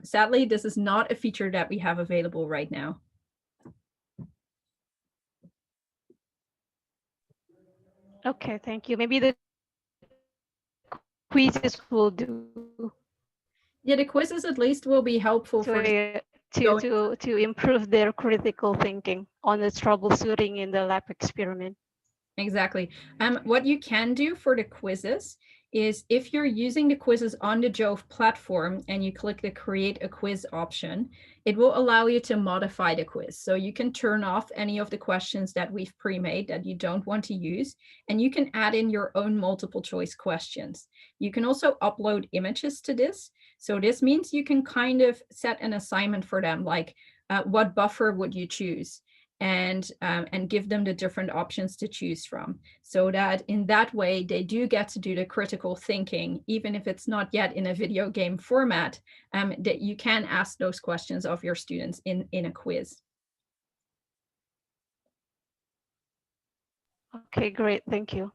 Sadly, this is not a feature that we have available right now. Okay, thank you. Maybe the quizzes will do. Yeah, the quizzes at least will be helpful for going. To improve their critical thinking on the troubleshooting in the lab experiment. Exactly. What you can do for the quizzes is if you're using the quizzes on the JoVE platform and you click the create a quiz option, it will allow you to modify the quiz. So you can turn off any of the questions that we've pre-made that you don't want to use, and you can add in your own multiple choice questions. You can also upload images to this. So this means you can kind of set an assignment for them, like what buffer would you choose? And give them the different options to choose from, so that in that way they do get to do the critical thinking, even if it's not yet in a video game format, that you can ask those questions of your students in a quiz. Okay, great. Thank you.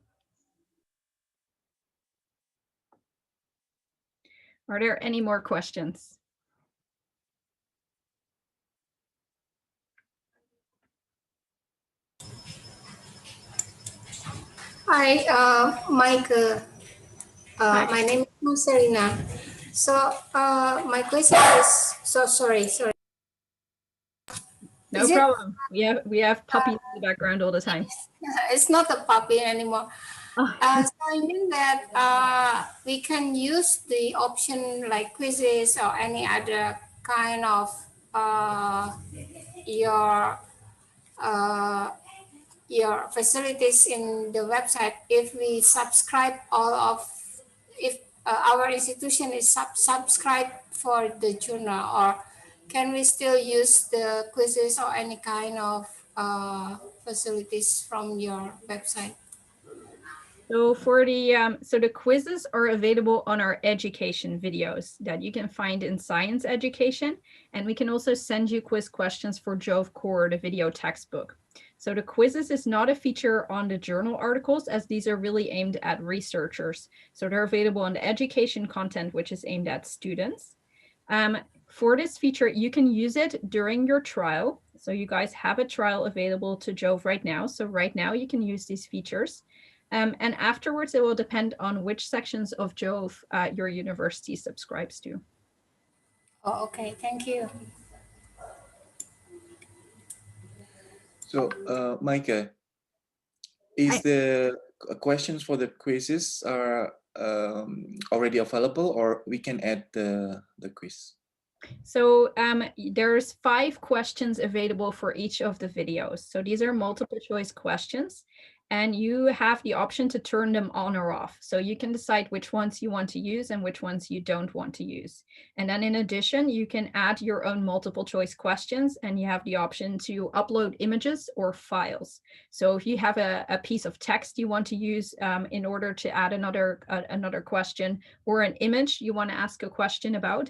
Are there any more questions? Hi, Mike. Hi. My name is Serena. So, my question is, sorry. No Is it? problem. We have puppies in the background all the time. It's not a puppy anymore. Oh. So I mean that we can use the option like quizzes or any other kind of your uh, your facilities in the website if we subscribe all of if our institution is subscribed for the journal, or can we still use the quizzes or any kind of facilities from your website? So for the quizzes are available on our education videos that you can find in science education, and we can also send you quiz questions for JoVE Core, the video textbook. So the quizzes is not a feature on the journal articles, as these are really aimed at researchers. So they're available on the education content, which is aimed at students. For this feature, you can use it during your trial. So you guys have a trial available to JoVE right now. So right now you can use these features. And afterwards, it will depend on which sections of JoVE your university subscribes to. Oh, okay, thank you. So, Micah, is the questions for the quizzes are already available, or we can add the quiz? So there's 5 questions available for each of the videos. So these are multiple choice questions. and you have the option to turn them on or off. So you can decide which ones you want to use and which ones you don't want to use. And then in addition, you can add your own multiple choice questions, and you have the option to upload images or files. So if you have a piece of text you want to use in order to add another question, or an image you want to ask a question about,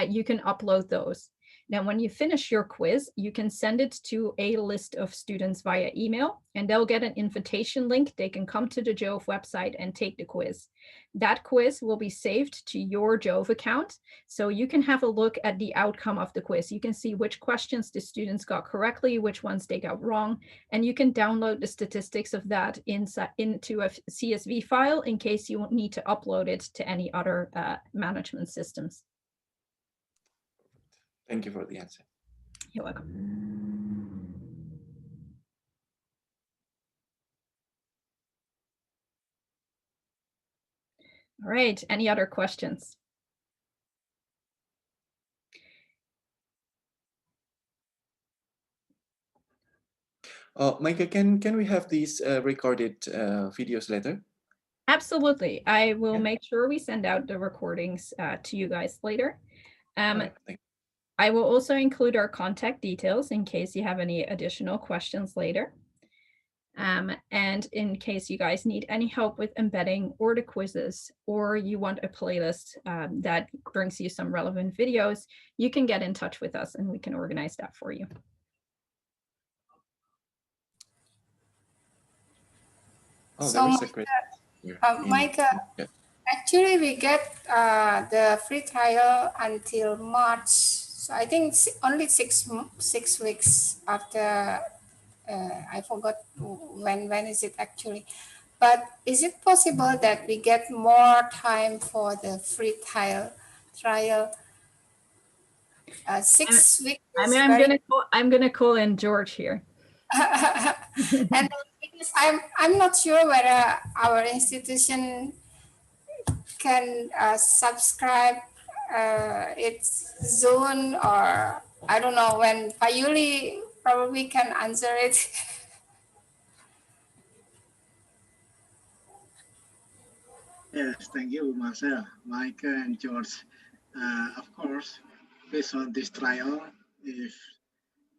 you can upload those. Now, when you finish your quiz, you can send it to a list of students via email, and they'll get an invitation link. They can come to the JoVE website and take the quiz. That quiz will be saved to your JoVE account, so you can have a look at the outcome of the quiz. You can see which questions the students got correctly, which ones they got wrong, and you can download the statistics of that into a CSV file in case you need to upload it to any other management systems. Thank you for the answer. You're welcome. All right, any other questions? Micah, can we have these recorded videos later? Absolutely. I will Yeah. make sure we send out the recordings to you guys later. Thank you. I will also include our contact details in case you have any additional questions later. And in case you guys need any help with embedding or the quizzes, or you want a playlist that brings you some relevant videos, you can get in touch with us and we can organize that for you. Oh, So, there is a great. Micah, actually, we get the free trial until March. So I think only 6 weeks after. I forgot when is it actually. But is it possible that we get more time for the free trial? 6 weeks. I'm gonna call in George here. And because I'm not sure whether our institution can subscribe its zone, or I don't know when Payuli probably can answer it. Yes, thank you, Marcel, Micah, and George. Of course, based on this trial, if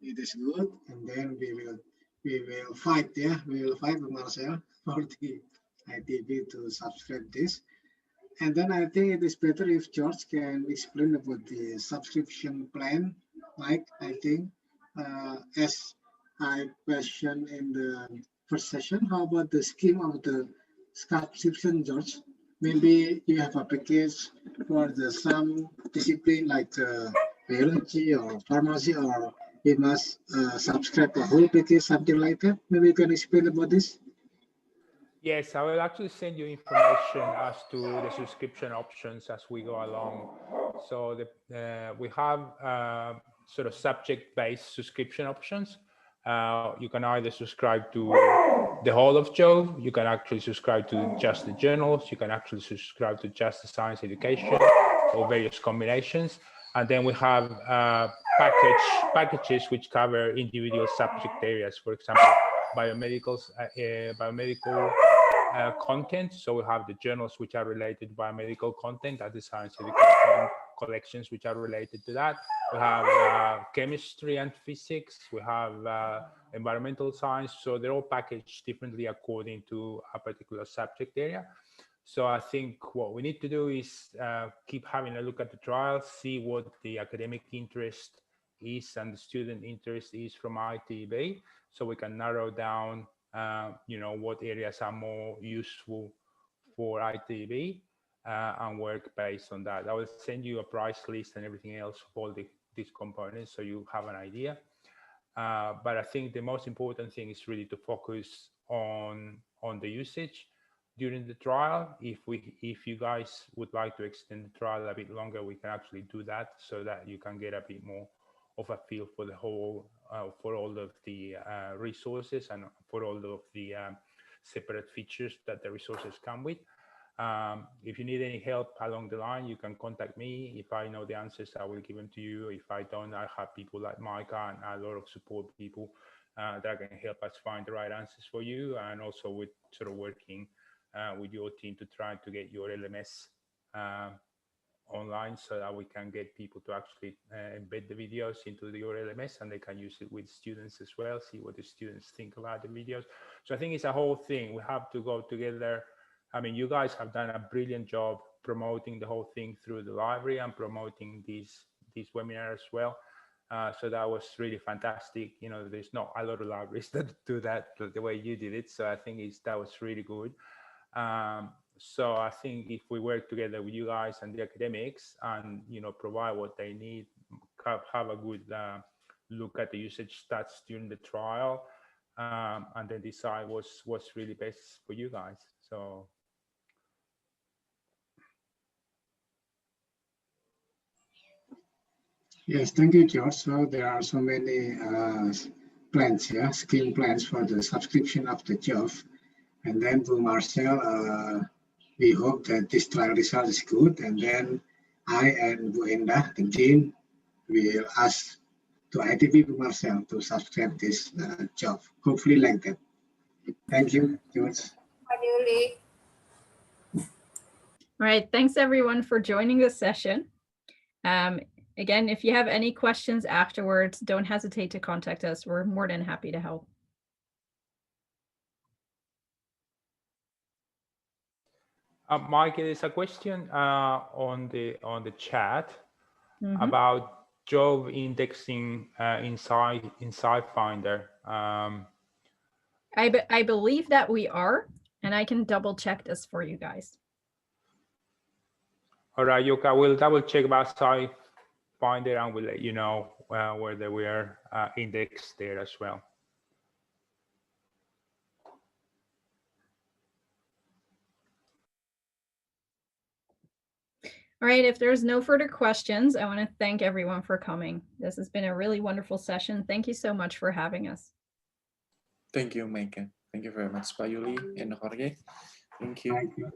it is good, and then we will fight. Yeah, we will fight with Marcel for the ITB to subscribe this. And then I think it is better if George can explain about the subscription plan. Like I think, as I questioned in the first session, how about the scheme of the subscription, George? Maybe you have a package for the some discipline like biology or pharmacy, or we must subscribe the whole package, something like that. Maybe you can explain about this. Yes, I will actually send you information as to the subscription options as we go along. So we have sort of subject-based subscription options. You can either subscribe to the whole of JoVE, you can actually subscribe to just the journals, you can actually subscribe to just the science education, or various combinations. And then we have packages which cover individual subject areas, for example, biomedical content. So we have the journals which are related to biomedical content, and the science education collections which are related to that. We have chemistry and physics. We have environmental science. So they're all packaged differently according to a particular subject area. So I think what we need to do is keep having a look at the trial, see what the academic interest is and the student interest is from ITB, so we can narrow down what areas are more useful for ITB and work based on that. I will send you a price list and everything else for all these components so you have an idea. But I think the most important thing is really to focus on the usage during the trial. If you guys would like to extend the trial a bit longer, we can actually do that so that you can get a bit more of a feel for the whole, for all of the resources and for all of the separate features that the resources come with. If you need any help along the line, you can contact me. If I know the answers, I will give them to you. If I don't, I have people like Micah and a lot of support people that can help us find the right answers for you, and also with sort of working with your team to try to get your LMS online, so that we can get people to actually embed the videos into your LMS, and they can use it with students as well, see what the students think about the videos. So I think it's a whole thing. We have to go together. I mean, you guys have done a brilliant job promoting the whole thing through the library and promoting these webinars as well. So that was really fantastic. You know, there's not a lot of libraries that do that the way you did it. So I think that was really good. So I think if we work together with you guys and the academics and, you know, provide what they need, have a good look at the usage stats during the trial, and then decide what's really best for you guys. So. Yes, thank you, George. So there are so many plans, scheme plans for the subscription of the JoVE. And then to Marcel, we hope that this trial result is good. And then I and Bu Endah, the dean, will ask to ITB Bu Marcel to subscribe this JoVE, hopefully like that. Thank you, George. Yuli. All right, thanks everyone for joining this session. Again, if you have any questions afterwards, don't hesitate to contact us. We're more than happy to help. Mike, there's a question on the chat Mm-hmm. about JoVE indexing inside Finder. I believe that we are, and I can double check this for you guys. All right, Yuka, we'll double check about Finder and we'll let you know whether we are indexed there as well. All right, if there's no further questions, I want to thank everyone for coming. This has been a really wonderful session. Thank you so much for having us. Thank you, Maika. Thank you very much, Pak Yuli and Jorge. Thank you. Thank you.